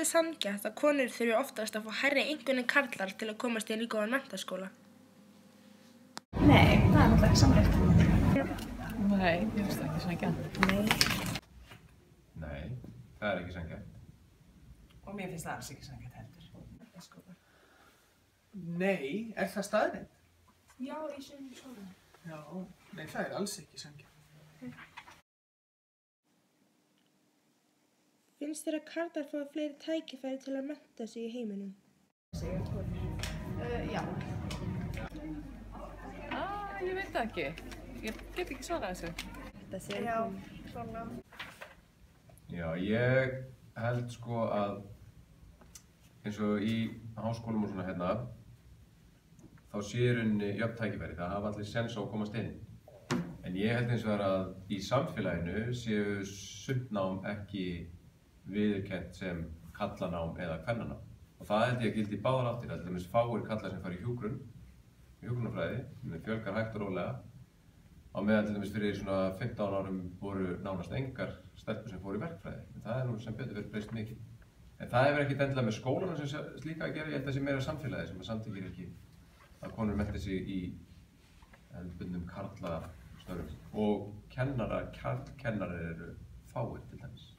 þið sanngjarnt að konur þurfi oftast að fá hærri einkunn en karlar til að komast inn í góðan menntaskóla? Nei, það náttúrulega ekki sanngjarnt. Nei, ég finnst það ekki sanngjarnt. Nei, það ekki sanngjarnt. Og mér finnst það alls ekki sanngjarnt heldur. Nei, það staðreynd? Já, í sumum skólum. Já, nei, það alls ekki sanngjarnt. Finnst þér að karlar fái fleiri tækifæri til að mennta sig í heiminum? Já. Ég veit það ekki. Ég get ekki svarað þessu. Já, svona. Já, ég held sko að eins og í háskólum og svona hérna þá sé í rauninni jöfn tækifæri, það hafa allir sens á að komast inn. En ég held eins og að í samfélaginu séu sumt nám ekki viðurkennt sem kallanám eða kvennanám. Og það held ég að gildi í báðar áttir, til dæmis fáir kallar sem fara í hjúkrunarfræði, með fjölgar hægt og rólega, á meðan til dæmis fyrir svona 15 árum voru nánast engar stelpur sem fóru í verkfræði. En það nú sem betur verið breyst mikið. En það hefur ekkert endilega með skólana sem slíka að gera, ég held að það sé meira samfélagi sem að samþykkir ekki að konur mennti sig í hefðbundnum karlastörfum. Og karlkennarar eru fáir til dæmis.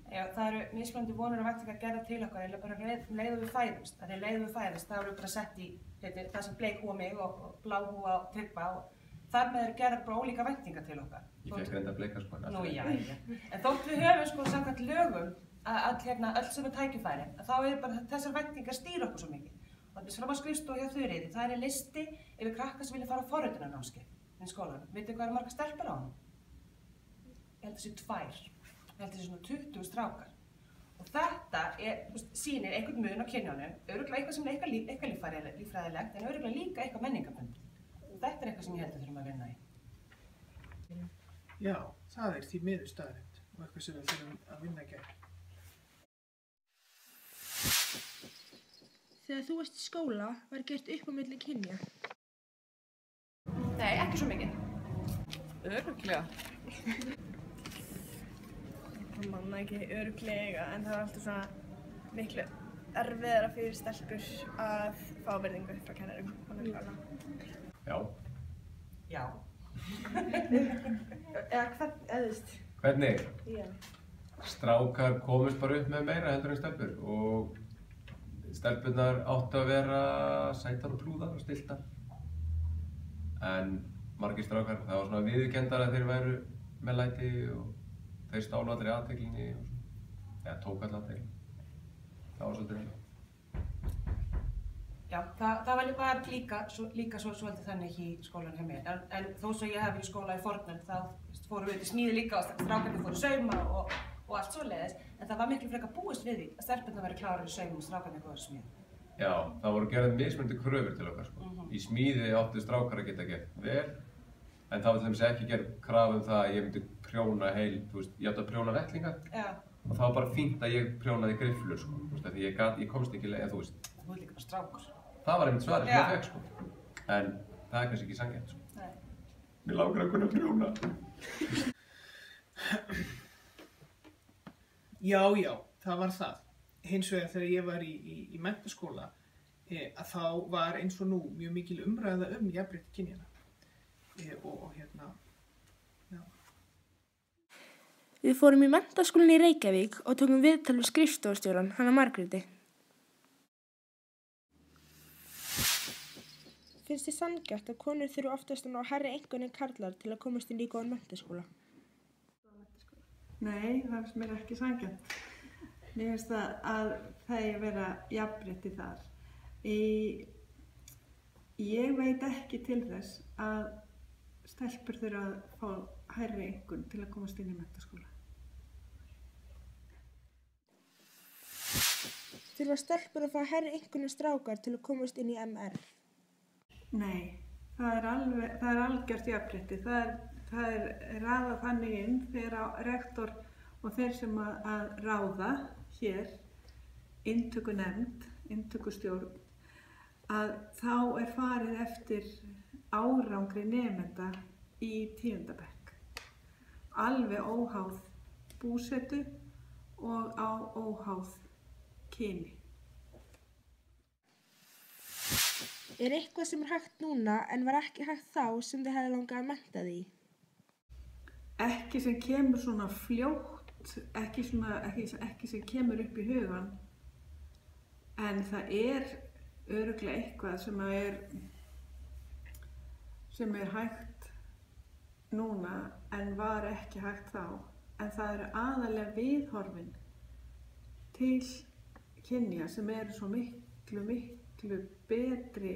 Já, það eru mismunandi vonir og væntingar gerðar til okkar, eða bara leiðum við fæðumst. Þannig leiðum við fæðumst, þá erum við bara sett í það sem bleik húa mig og blá húa Tryggva og þar með eru gerðar bara ólíka væntingar til okkar. Ég fekk reynda bleika sko. Nú, já. En þótt við höfum sko samkvæmt lögum að öll sömu tækifæri, þá eru bara þessar væntingar stýra okkur svo mikið. Og þess fram á skrifstofu hjá Þuríði, það er listi yfir krakkar sem vilja fara á forritunarnámskeið í skólanum. Vitið hvað eru margar stelpur á honum? Ég held að það séu 2. Ég held að það sé svona 20 strákar. Og þetta sýnir einhvern mun á kynjunum, örugglega eitthvað sem er eitthvað líffræðilegt, en örugglega líka eitthvað menningarbundið. Þetta er eitthvað sem ég held að þurfum að vinna í. Já, það er því miður staðreynd og eitthvað sem við þurfum að vinna gegn. Þegar þú varst í skóla var gert upp á milli kynja. Nei, ekki svo mikið. Örugglega. Það manna ekki örugglega, en það var alltaf svona miklu erfiðara fyrir stelpur að fá virðingu frá kennurum á skóla. Já. Já. Hvernig? Já. Strákar komust bara upp með meira heldur en stelpur og stelpurnar áttu að vera sætar og prúðar og stiltar. En margir strákar, það var svona viðurkenndar að þeir væru með læti og þeir stálu allir athyglinni og svona. Eða tók allir athyglinni. Það var svolítið reyna. Já, það var líka svolítið þannig í skólanum hjá mér. En þó svo ég hef í skóla í Fornöld, þá fórum við til smíði líka og strákarnir fóru sauma og allt svoleiðis. En það var miklu frekar búist við því að stelpurnar væru klárar í saumum og strákarnir fóru í smíði. Já, það voru gerðar mismunandi kröfur til okkar sko. Í smíði áttu strákar að geta gert vel, en það var til dæmis ekki gerð krafa það að ég myndi prjóna heil, ég átti að prjóna vettlinga. Já. Og það var bara fínt að ég prjónaði grifflur sko, því ég komst ekki leið, Þú ert líka bara strákur. Það var einmitt svarið sem ég fekk sko, en það er kannski ekki sanngjarnt sko. Nei. Mér langar að kunna prjóna. Já, það var það. Hins vegar þegar ég var í menntaskóla, að þá var eins og nú mjög mikil umræða jafnrétti kynjanna. Og hérna, já. Við fórum í menntaskólann í Reykjavík og tókum viðtal við skrifstofustjórann, hana Margréti. Finnst þið sanngjarnt að konur þurfi oftast að ná hærri einkunn en karlar til að komast inn í góðan menntaskóla? Nei, það finnst mér ekki sanngjarnt. Mér finnst að það eigi að vera jafnrétti þar. Ég veit ekki til þess að stelpur þurfa að fá hærri einkunn til að komast inn í menntaskóla. Þurfa stelpur að fá hærri einkunn en strákar til að komast inn í MR? Nei, það er algjört jafnrétti. Það er raðað þannig inn þegar rektor og þeir sem að ráða hér, inntökunefnd, inntökustjórn, að þá er farið eftir árangri nemenda í 10. bekk. Alveg óháð búsetu og á óháð kyni. Er eitthvað sem er hægt núna en var ekki hægt þá sem þið hefði langað að mennta því? Ekki sem kemur svona fljótt, ekki sem kemur upp í hugan, en það er örugglega eitthvað sem er hægt núna en var ekki hægt þá. En það eru aðalega viðhorfin til kynja sem eru svo miklu betri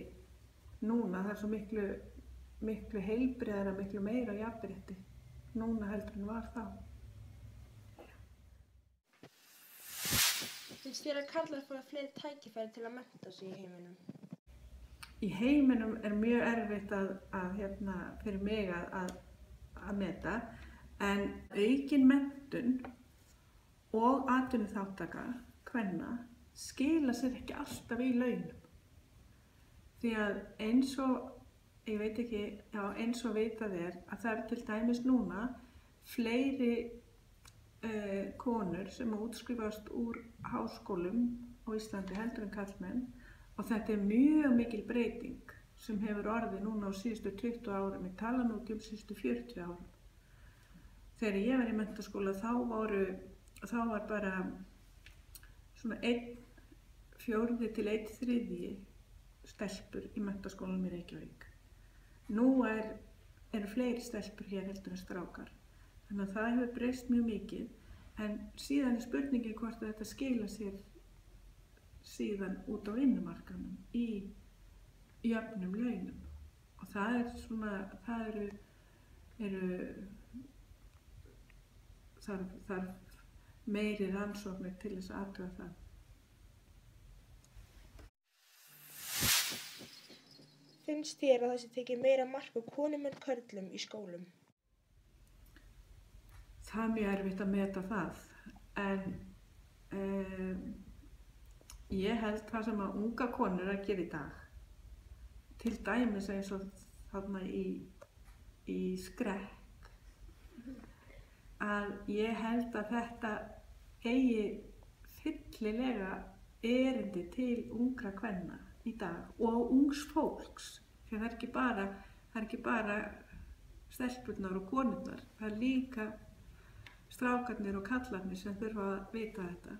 núna. Það er svo miklu heilbrigðara, miklu meira jafnrétti núna heldur en var þá. Finnst þér að karlar fá fleiri tækifæri til að mennta sig í heiminum? Í heiminum er mjög erfitt fyrir mig að meta, en aukin menntun og atvinnuþátttaka kvenna skila sér ekki alltaf í launum. Því að eins og vitað er að það er til dæmis núna fleiri konur sem útskrifast úr háskólum á Íslandi heldur en karlmenn, og þetta er mjög mikil breyting sem hefur orðið núna á síðustu 20 árum, ég tala nú ekki síðustu 40 árum. Þegar ég var í menntaskóla þá var bara svona 1/4 til 1/3 stelpur í menntaskólanum í Reykjavík. Nú eru fleiri stelpur hér heldur en strákar. Þannig að það hefur breyst mjög mikið, en síðan er spurningin hvort að þetta skila sér síðan út á vinnumarkaðnum í jöfnum launum. Og það þarf meiri rannsóknir til þess að athuga það. Finnst þér að það sé tekið meira mark á konum en körlum í skólum? Það er mjög erfitt að meta það, en ég held það sem að unga konur að gera í dag, til dæmis eins og þarna í skrekk, að ég held að þetta eigi fyllilega erindi til ungra kvenna í dag og ungs fólks, því það er ekki bara stelpurnar og konurnar, það er líka strákarnir og kallarnir sem þurfa að vita þetta.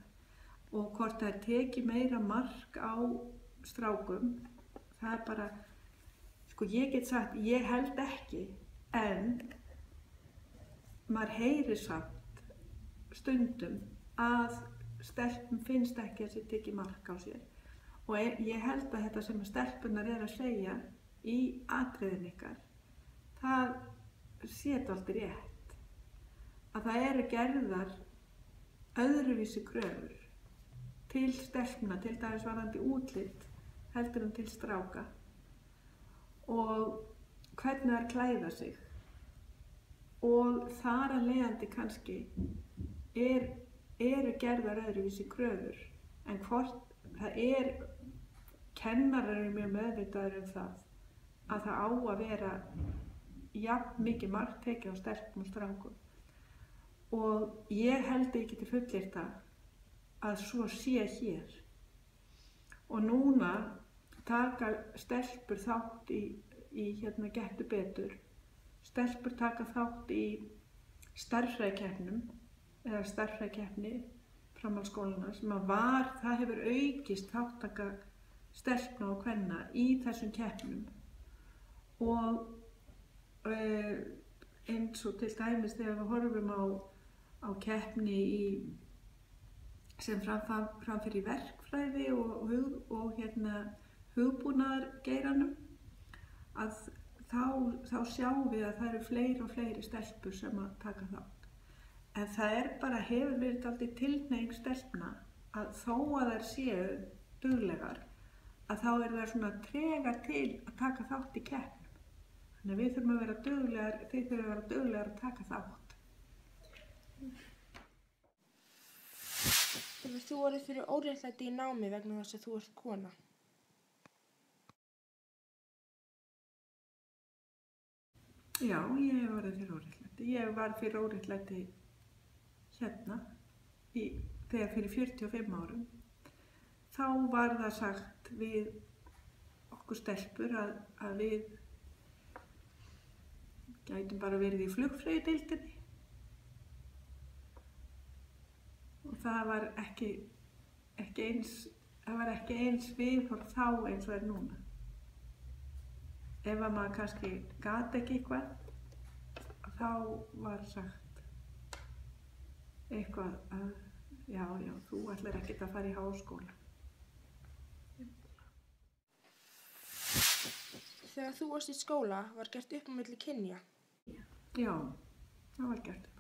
Og hvort það er tekið meira mark á strákum, það er bara, ég get sagt, ég held ekki, en maður heyrir samt stundum að stelpum finnst ekki að sé tekið mark á sér. Og ég held að þetta sem stelpunar að segja í atriðin ykkar, það sé dálítið rétt. Að það eru gerðar öðruvísi kröfur til stelpna, til dæmis varðandi útlit, heldur en til stráka. Og hvernig þær klæða sig. Og þar að leiðandi kannski eru gerðar öðruvísi kröfur, en hvort það kennarar eru mjög meðvitaður það að það á að vera jafn mikið mark tekið á stelpum og strákum. Og ég held ekki til fullyrt að svo sé hér. Og núna taka stelpur þátt í Gettu betur. Stelpur taka þátt í stærðfræðikeppnum eða stærðfræðikeppni framhaldsskólana sem það hefur aukist þáttaka stelpna og kvenna í þessum keppnum. Og eins og til dæmis þegar við horfum á keppni sem framfyrir í verkfræði og hugbúnaðargeiranum, að þá sjáum við að það eru fleiri og fleiri stelpur sem að taka þátt. En það hefur verið dálítið tilhneiging stelpna að þó að þær séu duglegar, að þá eru þær svona tregar til að taka þátt í keppnum. Þannig að við þurfum að vera duglegar, þið þurfum að vera duglegar að taka þátt. Hefur þú orðið fyrir óréttlæti í námi vegna þess að þú ert kona? Já, ég hef orðið fyrir óréttlæti. Ég var fyrir óréttlæti hérna þegar fyrir 45 árum, þá var það sagt við okkur stelpur að við gætum bara verið í flugfreyjudeildinni og það var ekki eins viðhorf þá eins og núna. Ef að maður kannski gat ekki eitthvað, þá var sagt eitthvað að já, þú ætlar ekkert að fara í háskóla. Þegar þú varst í skóla var gert upp á milli kynja. Já, það var gert upp.